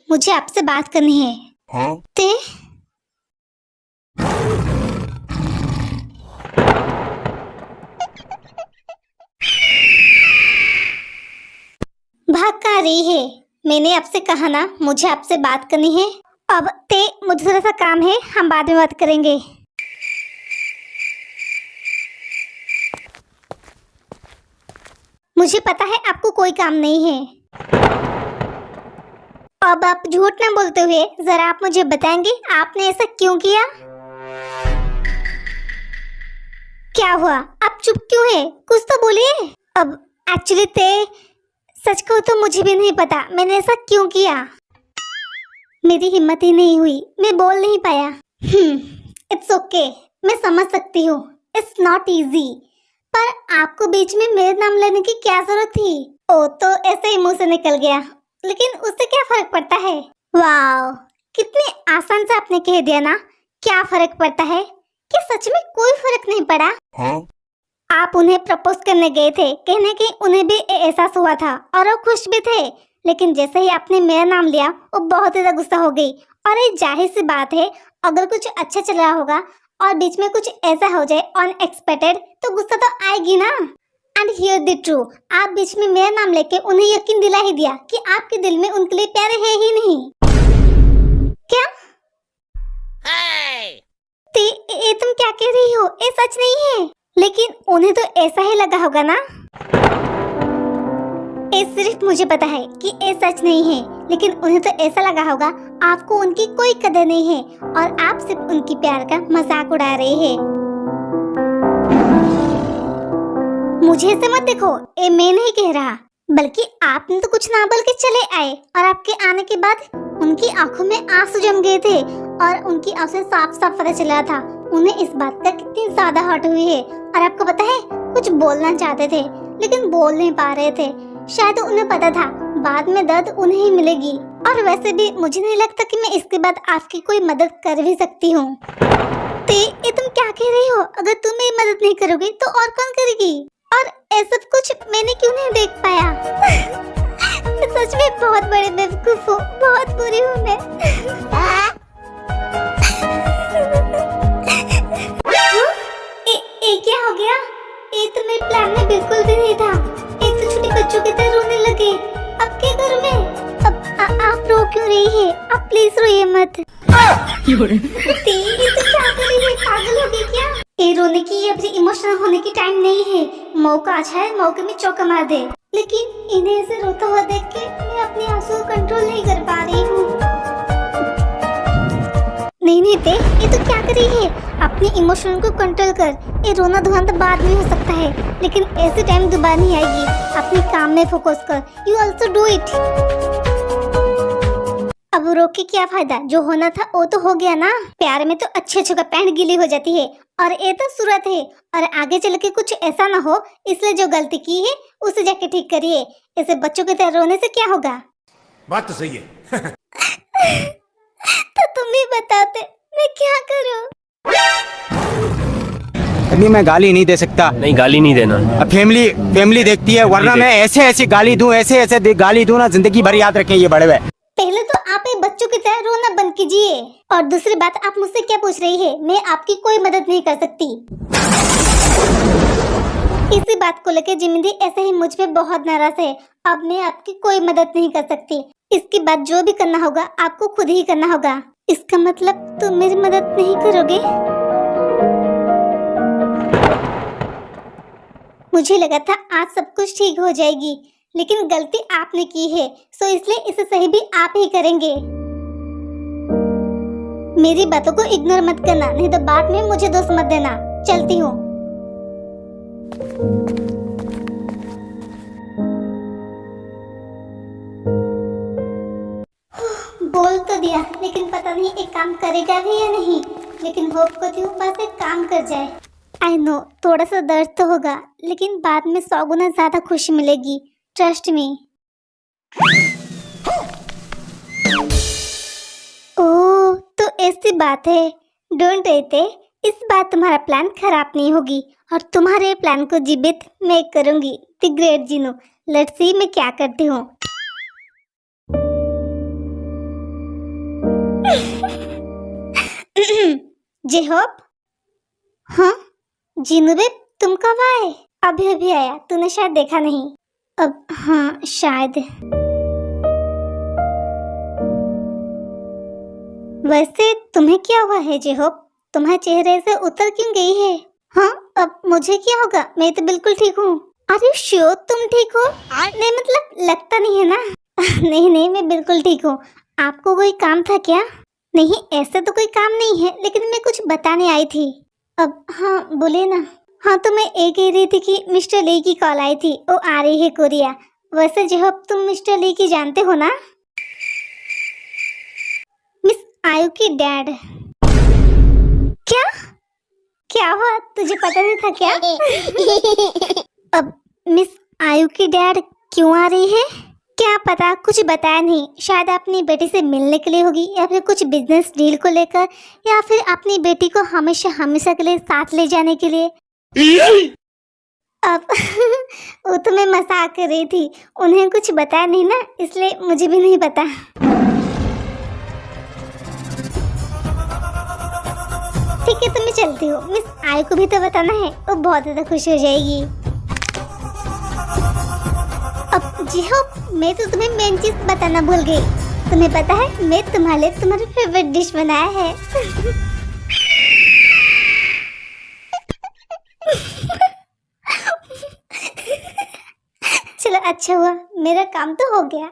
मुझे आपसे बात करनी है। हाँ? ते भाग कहाँ रही है? मैंने आपसे कहा ना, मुझे आपसे बात करनी है। अब ते मुझे थोड़ा सा काम है, हम बाद में बात करेंगे। मुझे पता है आपको कोई काम नहीं है। अब आप झूठ ना बोलते हुए जरा आप मुझे बताएंगे आपने ऐसा क्यों किया? क्या हुआ? आप चुप क्यों है? कुछ तो बोलिए। अब एक्चुअली ते सच कहूं तो मुझे भी नहीं पता मैंने ऐसा क्यों किया। मेरी हिम्मत ही नहीं हुई, मैं बोल नहीं पाया। इट्स ओके, मैं समझ सकती हूँ। इट्स नॉट इजी, पर आपको बीच में मेरा नाम लेने की क्या जरूरत थी? ओ तो ऐसे ही मुंह से निकल गया, लेकिन उससे क्या फर्क पड़ता है? वाह, कितनी आसान से आपने कह दिया ना। क्या फर्क पड़ता है? कि सच में कोई फर्क नहीं पड़ा। हाँ? आप उन्हें प्रपोज करने गए थे, कहने की उन्हें भी एहसास हुआ था और वो खुश भी थे, लेकिन जैसे ही आपने मेरा नाम लिया वो बहुत ज्यादा गुस्सा हो गई। और ये जाहिर सी बात है, अगर कुछ अच्छा चल रहा होगा और बीच में कुछ ऐसा हो जाए अनएक्सपेक्टेड, तो गुस्सा तो आएगी ना। एंड हियर द ट्रू, आप बीच में मेरा नाम लेके उन्हें यकीन दिला ही दिया कि आपके दिल में उनके लिए प्यार है ही नहीं। क्या? ये तुम क्या कह रही हो? ये सच नहीं है। लेकिन उन्हें तो ऐसा ही लगा होगा ना। ये सिर्फ मुझे पता है कि ये सच नहीं है, लेकिन उन्हें तो ऐसा लगा होगा आपको उनकी कोई कदर नहीं है और आप सिर्फ उनकी प्यार का मजाक उड़ा रहे हैं। मुझे ऐसे मत देखो, ये मैं नहीं कह रहा, बल्कि आपने तो कुछ ना बोल के चले आए और आपके आने के बाद उनकी आंखों में आंसू जम गए थे और उनकी आंखों से साफ साफ पता चला था उन्हें इस बात का कितनी ज्यादा हर्ट हुई है। और आपको पता है, कुछ बोलना चाहते थे लेकिन बोल नहीं पा रहे थे। शायद उन्हें पता था बाद में दर्द उन्हें ही मिलेगी, और वैसे भी मुझे नहीं लगता कि मैं इसके बाद आपकी कोई मदद कर भी सकती हूँ। ये तुम क्या कह रही हो? अगर तुम मेरी मदद नहीं करोगी तो और कौन करेगी? और ऐसा कुछ मैंने क्यों नहीं देख पाया? सच में बहुत बड़े बेवकूफ हूँ, बहुत बुरी हूँ मैं। ये क्या हो गया? ये तो मेरे प्लान में बिल्कुल भी नहीं था। ये तो छोटे बच्चों की तरह रोने लगे। अब क्या करूं मैं? अब आप रो क्यों रही है? आप प्लीज रोइए मत। ये तो क्या कर रही है? पागल हो गई क्या? ये रोने की, अभी इमोशनल होने की टाइम नहीं है। मौका अच्छा है, मौके में चौका मार दे। लेकिन इन्हें ऐसे रोता हुआ देख के मैं अपने आंसू को कंट्रोल नहीं कर पा रही हूँ। नहीं ते, ये तो क्या कर रही है? अपने इमोशन को कंट्रोल कर। ये रोना धोना तो बाद में हो सकता है, लेकिन ऐसे टाइम दोबारा नहीं आएगी। अपने काम में फोकस कर। You also do it. अब रो के क्या फायदा? जो होना था वो तो हो गया ना। प्यार में तो अच्छे अच्छे का पैंट गीली हो जाती है, और ये तो सूरत है। और आगे चल के कुछ ऐसा ना हो, इसलिए जो गलती की है उसे जाके ठीक करिए। ऐसे बच्चों की तरह रोने से क्या होगा? बात तो सही है। तो तुम ही बताते, मैं क्या करूं? अभी मैं गाली नहीं दे सकता। नहीं, गाली नहीं देना। अब फैमिली देखती है, वरना मैं ऐसे गाली दूं, ऐसे गाली दूं ना, जिंदगी भर याद रखें ये बड़े हुए। पहले तो आप ये बच्चों की तरह रोना बंद कीजिए, और दूसरी बात, आप मुझसे क्या पूछ रही है? मैं आपकी कोई मदद नहीं कर सकती। इसी बात को लेकर जिमिंदी ऐसे ही मुझ पे बहुत नाराज है। अब मैं आपकी कोई मदद नहीं कर सकती। इसके बाद जो भी करना होगा आपको खुद ही करना होगा। इसका मतलब तुम मेरी मदद नहीं करोगे? मुझे लगा था आज सब कुछ ठीक हो जाएगी, लेकिन गलती आपने की है, सो इसलिए इसे सही भी आप ही करेंगे। मेरी बातों को इग्नोर मत करना, नहीं तो बाद में मुझे दोष मत देना। चलती हूँ। बोल तो दिया, लेकिन पता नहीं एक काम करेगा भी या नहीं। लेकिन होप करती हूँ बस एक काम कर जाए। आई नो थोड़ा सा दर्द तो होगा, लेकिन बाद में 100 गुना ज्यादा खुशी मिलेगी। Trust me. ओह, तो ऐसी बात है। डोंट रहते, इस बार तुम्हारा प्लान खराब नहीं होगी, और तुम्हारे प्लान को जीवित मैं करूंगी। द ग्रेट जिनो, लेट्स सी मैं क्या करती हूँ। जेहोब। हाँ जिनुबे, तुम कब आए? अभी अभी आया, तूने शायद देखा नहीं। अब हाँ शायद। वैसे तुम्हें क्या हुआ है जेहोब? तुम्हारे चेहरे से उतर क्यों गई है? हाँ अब मुझे क्या होगा, मैं तो बिल्कुल ठीक हूँ। अरे श्योर तुम ठीक हो? नहीं मतलब लगता नहीं है ना। नहीं नहीं मैं बिल्कुल ठीक हूँ। आपको कोई काम था क्या? नहीं ऐसा तो कोई काम नहीं है, लेकिन मैं कुछ बताने आई थी। अब हाँ बोले ना। हाँ तो मैं ये कह रही थी कि मिस्टर ली की कॉल आई थी, वो आ रही है कोरिया। वैसे जेहोब तुम मिस्टर ली की जानते हो ना? मिस आयु की डैड। क्या क्या हुआ, तुझे पता नहीं था क्या? अब मिस आयु की डैड क्यों आ रही है? क्या पता, कुछ बताया नहीं। शायद अपनी बेटी से मिलने के लिए होगी, या फिर कुछ बिजनेस डील को लेकर, या फिर अपनी बेटी को हमेशा हमेशा के लिए साथ ले जाने के लिए। अब वो तो मैं मजाक कर रही थी, उन्हें कुछ बताया नहीं ना, इसलिए मुझे भी नहीं पता। ठीक है तो मैं चलती हूँ। मिस आय को भी तो बताना है, वो बहुत ज्यादा खुश हो जाएगी। अब जी हो, मैं तो तुम्हें मेन चीज बताना भूल गई। तुम्हें पता है मैं तुम्हारे लिए तुम्हारी फेवरेट डिश बनाया है। चलो अच्छा हुआ, मेरा काम तो हो गया।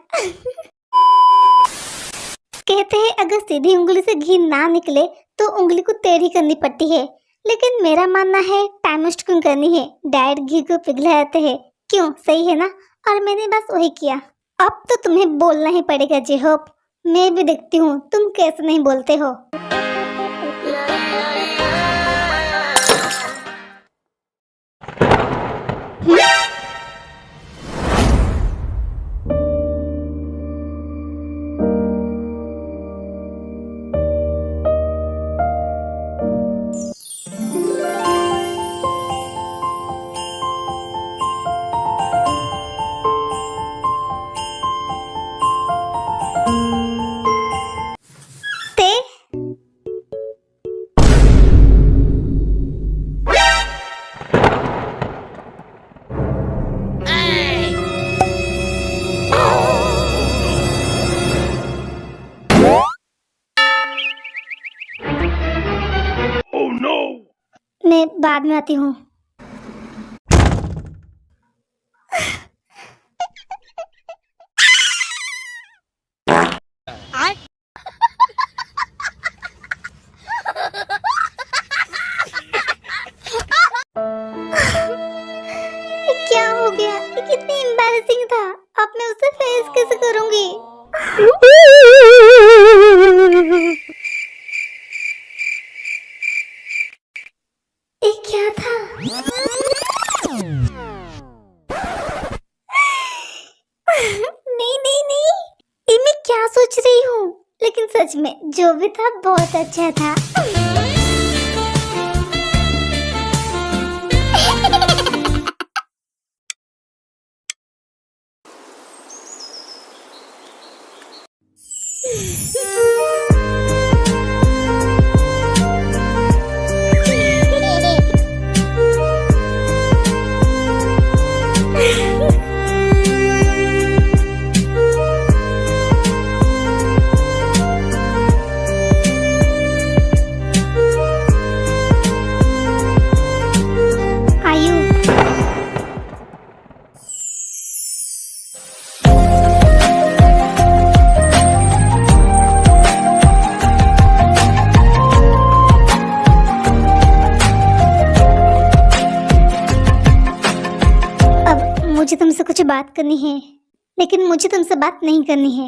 कहते हैं अगर सीधी उंगली से घी ना निकले तो उंगली को टेढ़ी करनी पड़ती है, लेकिन मेरा मानना है टाइम वेस्ट क्यों करनी है, डायरेक्ट घी को पिघलाते हैं। क्यों, सही है ना? और मैंने बस वही किया। अब तो तुम्हें बोलना ही पड़ेगा जेहोब। मैं भी देखती हूँ तुम कैसे नहीं बोलते हो। ते मैं बाद में आती हूँ। ये क्या हो गया? ये कितनी एम्बैरेसिंग था। अब मैं उसे फेस कैसे करूंगी? ये क्या था? नहीं नहीं नहीं, ये मैं क्या सोच रही हूँ? लेकिन सच में जो भी था बहुत अच्छा था। आयु मुझे तुमसे कुछ बात करनी है, लेकिन मुझे तुमसे बात नहीं करनी है।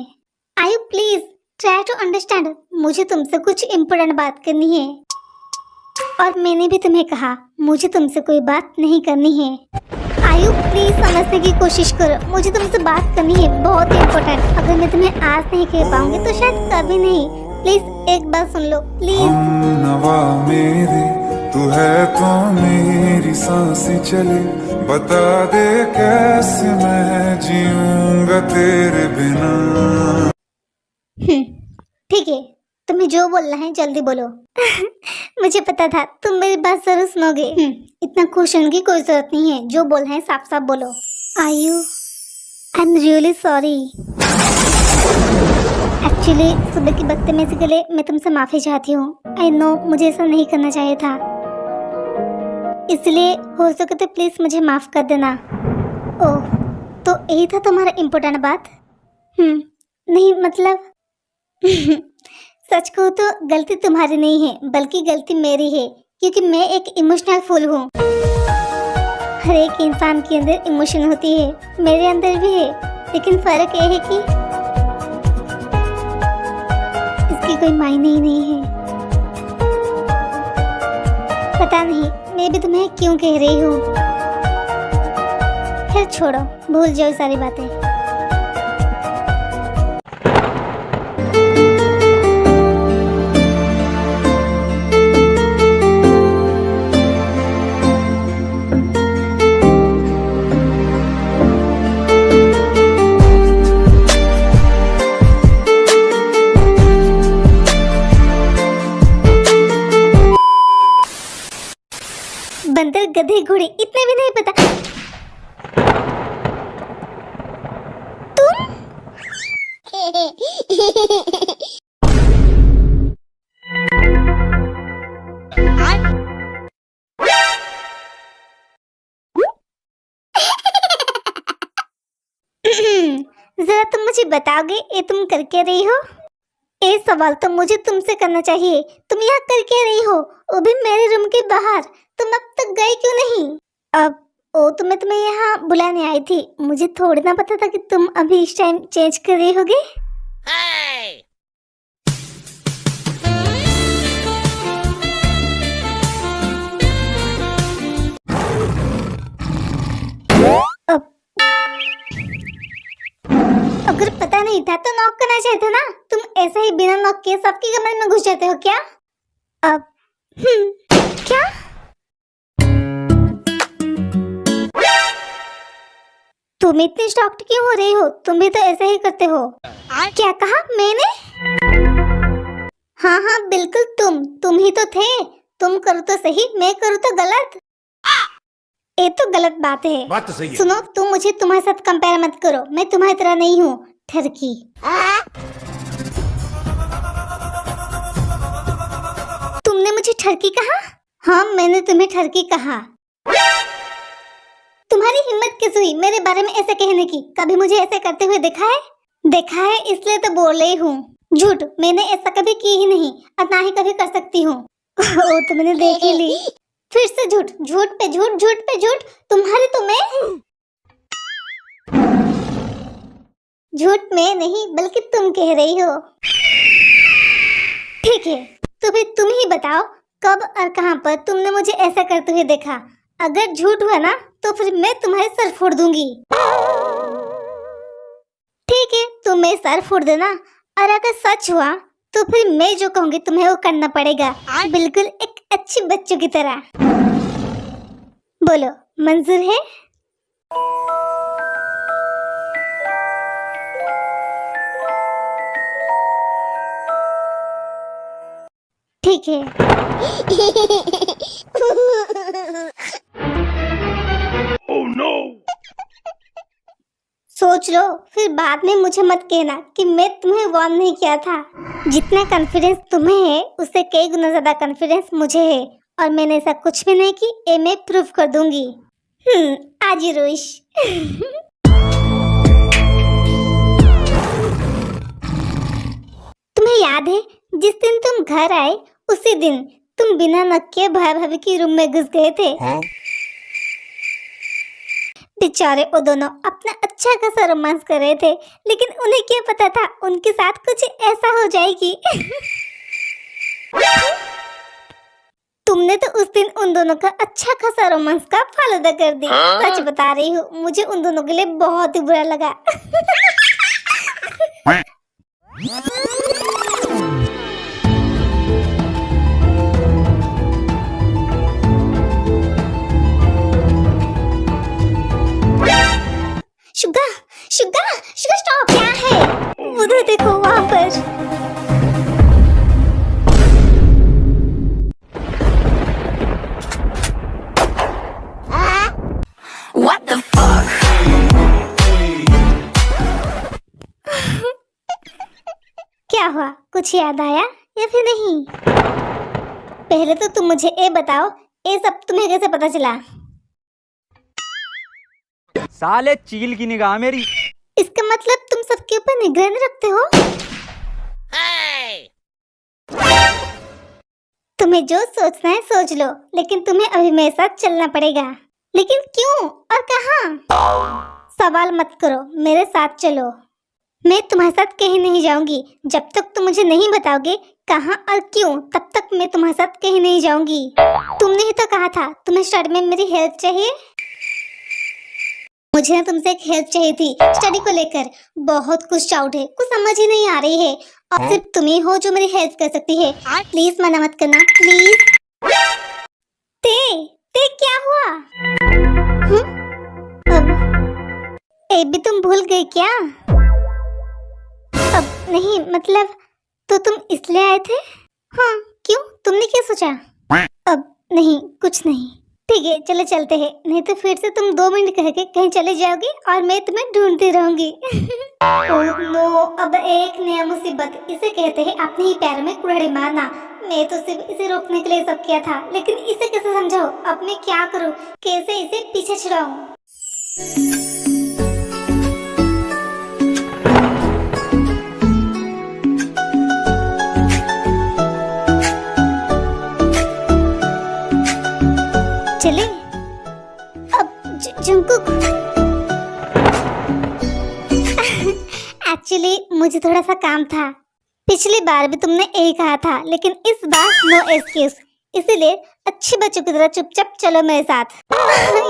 आयु प्लीज ट्राई टू अंडरस्टैंड। मुझे तुमसे कुछ इम्पोर्टेंट बात करनी है, और मैंने भी तुम्हें कहा मुझे तुमसे कोई बात नहीं करनी है। आयु प्लीज समझने की कोशिश करो, मुझे तुमसे बात करनी है, बहुत इम्पोर्टेंट। अगर मैं तुम्हें आज नहीं कह पाऊंगी तो शायद कभी नहीं। प्लीज एक बार सुन लो प्लीज। नवा मेरे तू है तो मेरी सांसें चले, बता दे कैसे मैं जीऊंगा तेरे बिना। ठीक है, तुम्हें जो बोलना है जल्दी बोलो। मुझे पता था तुम मेरी बात जरूर सुनोगे। इतना खुश होने की कोई जरूरत नहीं है, जो बोलना है साफ साफ बोलो। I am really sorry. Actually सुबह की बदतमीजी के लिए मैं तुमसे माफी चाहती हूँ। आई नो मुझे ऐसा नहीं करना चाहिए था, इसलिए हो सके तो प्लीज मुझे माफ कर देना। ओह, तो यही था तुम्हारा इम्पोर्टेंट बात? नहीं मतलब सच कहूँ तो गलती तुम्हारी नहीं है, बल्कि गलती मेरी है, क्योंकि मैं एक इमोशनल फूल हूँ। हर एक इंसान के अंदर इमोशन होती है, मेरे अंदर भी है, लेकिन फर्क यह है कि इसकी कोई मायने ही नहीं है। पता नहीं मैं भी तुम्हें क्यों कह रही हूँ। खैर छोड़ो, भूल जाओ सारी बातें। बंदर गधे घोड़े इतने भी नहीं पता। तुम जरा तुम मुझे बताओगे ये तुम कर क्या रही हो? ये सवाल तो मुझे तुमसे करना चाहिए। तुम यहाँ कर क्या रही हो, वो भी मेरे रूम के बाहर? तुम अब तक गए क्यों नहीं? अब ओ तो मैं तुम्हें यहाँ बुलाने आई थी, मुझे थोड़ी ना पता था कि तुम अभी इस टाइम चेंज कर रही होगी। अगर पता नहीं था तो नॉक करना चाहिए था ना। तुम ऐसे ही बिना नॉक किए सबके कमरे में घुस जाते हो क्या? अब क्या? तुम इतनी शॉक्ड क्यों हो रही हो? तुम भी तो ऐसे ही करते हो। क्या कहा मैंने? हाँ हाँ बिल्कुल तुम ही तो थे। तुम करो तो सही, मैं करूँ तो गलत। ये तो गलत बात है। बात तो सही है। सुनो, तुम मुझे तुम्हारे साथ कंपेयर मत करो, मैं तुम्हारी तरह नहीं हूँ ठरकी। तुमने मुझे ठरकी कहा? हाँ मैंने तुम्हें ठरकी कहा। तुम्हारी हिम्मत किस हुई मेरे बारे में ऐसे कहने की? कभी मुझे ऐसे करते हुए देखा है? देखा है इसलिए तो बोल रही हूँ। झूठ, मैंने ऐसा कभी की ही नहीं और ना ही कभी कर सकती हूँ। ओ तो मैंने देख ही ली। फिर से झूठ, झूठ पे झूठ, झूठ पे झूठ। तुम्हारी तो मैं झूठ में नहीं बल्कि तुम कह रही हो। ठीक है तो फिर तुम ही बताओ कब और कहां पर तुमने मुझे ऐसा करते हुए देखा? अगर झूठ हुआ ना तो फिर मैं तुम्हारे सर फोड़ दूंगी। ठीक है तुम मेरे सर फोड़ देना, और अगर सच हुआ तो फिर मैं जो कहूंगी तुम्हें वो करना पड़ेगा, बिल्कुल एक अच्छी बच्चों की तरह। बोलो मंजूर है? ठीक है। Oh no! सोच लो, फिर बाद में मुझे मत कहना कि मैं तुम्हें वार्न नहीं किया था। जितना कॉन्फिडेंस तुम्हें है उससे कई गुना ज्यादा कॉन्फिडेंस मुझे है, और मैंने ऐसा कुछ भी नहीं की, ये मैं प्रूफ कर दूंगी। आज ही रोइश। तुम्हें याद है जिस दिन तुम घर आए उसी दिन तुम बिना नक के भाई भाभी की रूम में घुस गए थे। बेचारे वो दोनों अपना अच्छा खासा रोमांस कर रहे थे, लेकिन उन्हें क्या पता था उनके साथ कुछ ऐसा हो जाएगी। तुमने तो उस दिन उन दोनों का अच्छा खासा रोमांस का फालूदा कर दिया। सच बता रही हूँ, मुझे उन दोनों के लिए बहुत ही बुरा लगा। Suga Suga Suga stop! क्या है? उधर देखो, वहां पर। कुछ याद आया या फिर नहीं? पहले तो तुम मुझे ये बताओ, ये सब तुम्हें कैसे पता चला? साले चील की निगाह मेरी। इसका मतलब तुम सबके ऊपर निगरानी रखते हो? तुम्हें जो सोचना है सोच लो, लेकिन तुम्हें अभी मेरे साथ चलना पड़ेगा। लेकिन क्यों और कहाँ? सवाल मत करो, मेरे साथ चलो। मैं तुम्हारे साथ कहीं नहीं जाऊंगी जब तक तुम मुझे नहीं बताओगे कहाँ और क्यों, तब तक मैं तुम्हारे साथ कहीं नहीं जाऊंगी। तुमने ही तो कहा था तुम्हें स्टडी में मेरी हेल्प चाहिए। मुझे ना तुमसे एक हेल्प चाहिए थी स्टडी को लेकर। बहुत कुछ डाउट है, कुछ समझ ही नहीं आ रही है, और सिर्फ तुम ही हो जो मेरी हेल्प कर सकती है। प्लीज मना मत करना, प्लीज। ते क्या हुआ? अब ए भी तुम भूल गई क्या? अब नहीं, मतलब तो तुम इसलिए आए थे? हाँ, क्यों? तुमने क्या सोचा? अब नहीं, कुछ नहीं। ठीक है, चलो चलते हैं, नहीं तो फिर से तुम 2 मिनट कह के कहीं चले जाओगी और मैं तुम्हें ढूंढती रहूंगी। ओह नो, अब एक नया मुसीबत। इसे कहते हैं अपने ही पैर में कुल्हाड़ी मारना। मैं तो सिर्फ इसे रोकने के लिए सब किया था, लेकिन इसे कैसे समझाऊं? अब मैं क्या करूं? कैसे इसे पीछे छुड़ाऊं? चले अब जंकुक। एक्चुअली मुझे थोड़ा सा काम था। पिछली बार भी तुमने यही कहा था, लेकिन इस बार नो एक्सक्यूज। इसीलिए अच्छे बच्चों की तरह चुपचाप चलो मेरे साथ।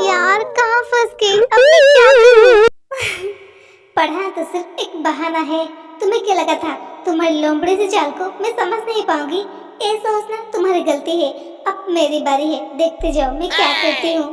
यार कहाँ फंस गई, अब मैं क्या करूं? पढ़ा तो सिर्फ एक बहाना है। तुम्हें क्या लगा था तुम्हारी लोमड़ी से चाल को मैं समझ नहीं पाऊंगी? ये सोचना तुम्हारी गलती है। अब मेरी बारी है, देखते जाओ मैं क्या करती हूँ।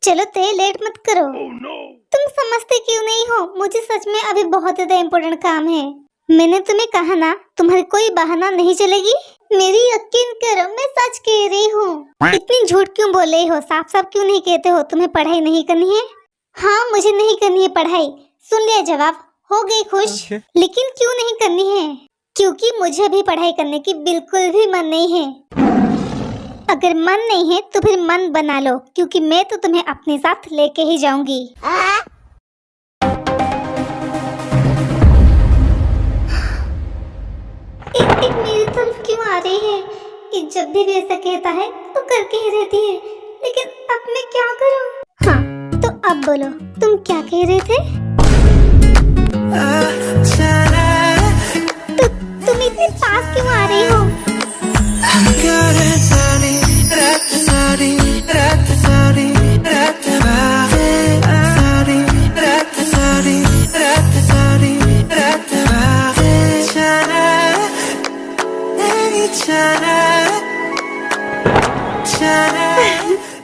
चलो ते लेट मत करो। Oh no! तुम समझते क्यों नहीं हो? मुझे सच में अभी बहुत ज्यादा इम्पोर्टेंट काम है। मैंने तुम्हें कहा ना, तुम्हारी कोई बहाना नहीं चलेगी। मेरी यकीन करो, मैं सच कह रही हूँ। इतनी झूठ क्यों बोल रही हो? साफ साफ क्यों नहीं कहते हो तुम्हें पढ़ाई नहीं करनी है? हाँ, मुझे नहीं करनी है पढ़ाई। सुन लिया जवाब, हो गई खुश। लेकिन क्यों नहीं करनी है? क्योंकि मुझे भी पढ़ाई करने की बिल्कुल भी मन नहीं है। अगर मन नहीं है तो फिर मन बना लो, क्योंकि मैं तो तुम्हें अपने साथ लेके ही जाऊंगी। एक मेरी तरफ क्यों आ रही है? ये जब भी ऐसा कहता है तो करके ही रहती है, लेकिन अब मैं क्या करूं? हाँ, तो अब बोलो, तुम क्या कह रहे थे? तो तुम इतने पास क्यों आ रही हो?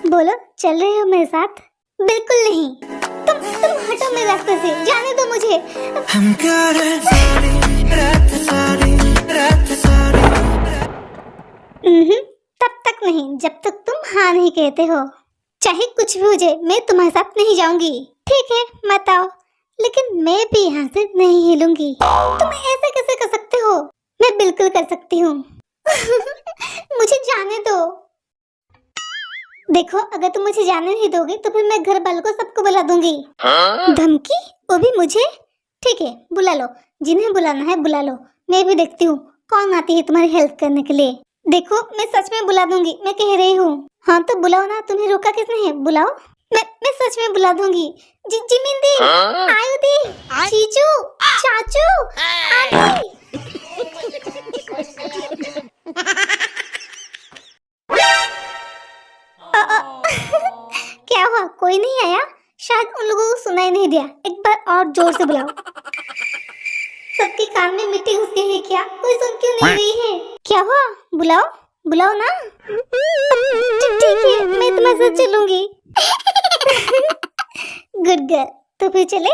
बोलो, चल रहे हो मेरे साथ? बिल्कुल नहीं। तुम हटो मेरे रास्ते से, जाने दो मुझे। तब तक नहीं जब तक तुम हाँ नहीं कहते हो। चाहे कुछ भी हो जाए, मैं तुम्हारे साथ नहीं जाऊंगी। ठीक है, मत आओ, लेकिन मैं भी यहाँ से नहीं हिलूंगी। तुम ऐसे कैसे कर सकते हो? मैं बिल्कुल कर सकती हूँ। मुझे जाने दो। देखो, अगर तुम मुझे जाने नहीं दोगे तो फिर मैं घर वालों को सबको बुला दूंगी। धमकी? वो भी मुझे? ठीक है, बुला लो, जिन्हें बुलाना है बुला लो। मैं भी देखती हूँ कौन आती है तुम्हारी हेल्प करने के लिए। देखो, मैं सच में बुला दूंगी, मैं कह रही हूँ। हाँ तो बुलाओ ना, तुम्हें रोका किसने है? बुलाओ। मैं सच में बुला दूंगी। जिमिंदी, आयुदी, चीचू, चाचू, आंटी। क्या हुआ? कोई नहीं आया? शायद उन लोगों को सुनाई नहीं दिया। एक बार और जोर से बुलाओ। सबके कान में मिट्टी घुस गई है क्या? कोई सुन क्यों नहीं रही है? क्या हुआ? बुलाओ, बुलाओ ना। ठीक है, मैं तुम्हारे साथ चलूंगी। गुड गर्ल, तो फिर चले।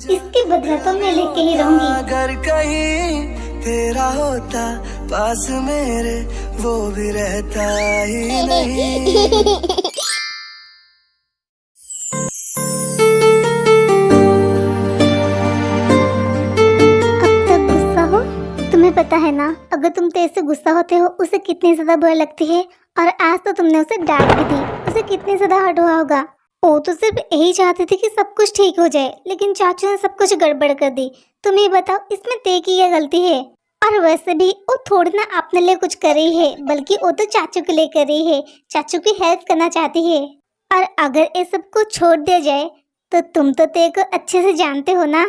इसके बदला तो मैं लेके ही रहूंगी। अगर कहीं तेरा होता पास मेरे वो भी रहता ही नहीं। तुम्हें पता है ना, अगर तुम तेज से गुस्सा होते हो उसे कितनी ज्यादा बुरा लगती है। और आज तो तुमने उसे डांट भी दी, उसे कितनी ज्यादा हर्ट हुआ होगा। वो तो सिर्फ यही चाहती थी कि सब कुछ ठीक हो जाए, लेकिन चाचू ने सब कुछ गड़बड़ कर दी। तुम ही बताओ इसमें ते की क्या गलती है। और वैसे भी वो थोड़ी ना अपने लिए कुछ कर रही है, बल्कि वो तो चाचू के लिए कर रही है, चाचू की हेल्प करना चाहती है। और अगर ये सब को छोड़ दिया जाए तो तुम तो ते को अच्छे से जानते हो ना।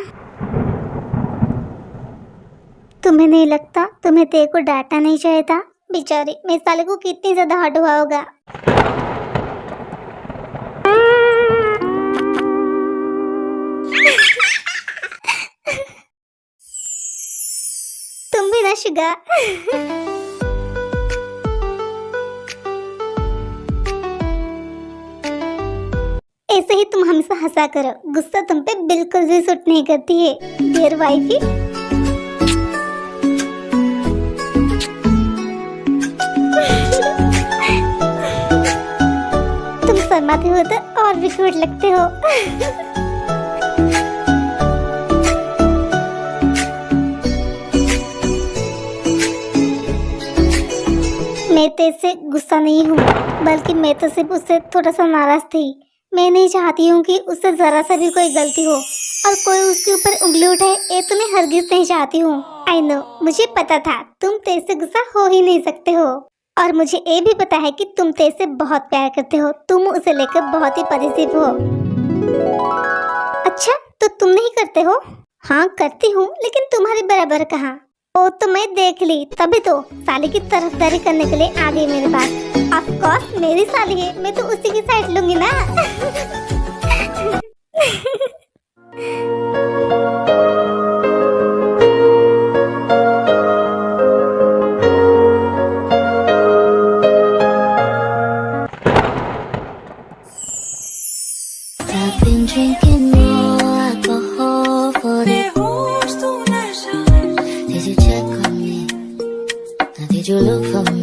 तुम्हें नहीं लगता तुम्हें ते को डांटना नहीं चाहिए था? बेचारी मेरे साले को कितनी ज्यादा हर्ट हुआ होगा। तुम भी ना शुगा। ऐसे ही तुम हमेशा हंसा करो, गुस्सा तुम पे बिल्कुल भी सूट नहीं करती है डियर वाइफी। तुम शर्माते हो तो और भी क्यूट लगते हो। मैं तेरे से गुस्सा नहीं हूँ, बल्कि मैं तो सिर्फ उससे थोड़ा सा नाराज थी। मैं नहीं चाहती हूँ कि उससे जरा सा भी कोई गलती हो और कोई उसके ऊपर उंगली उठाए। ये तो मैं हरगिज नहीं चाहती हूँ। आई नो, मुझे पता था तुम तेरे से गुस्सा हो ही नहीं सकते हो। और मुझे ये भी पता है कि तुम तेरे से बहुत प्यार करते हो, तुम उसे लेकर बहुत ही पॉजिटिव हो। अच्छा, तो तुम नहीं करते हो? हाँ करती हूँ, लेकिन तुम्हारे बराबर कहाँ। वो तो मैं देख ली, तभी तो साली की तरफदारी करने के लिए आ गई मेरे पास। ऑफ कोर्स मेरी साली है, मैं तो उसी की साइड लूंगी ना। I've been drinking more alcohol for the Did you check on me? Now did you look for me?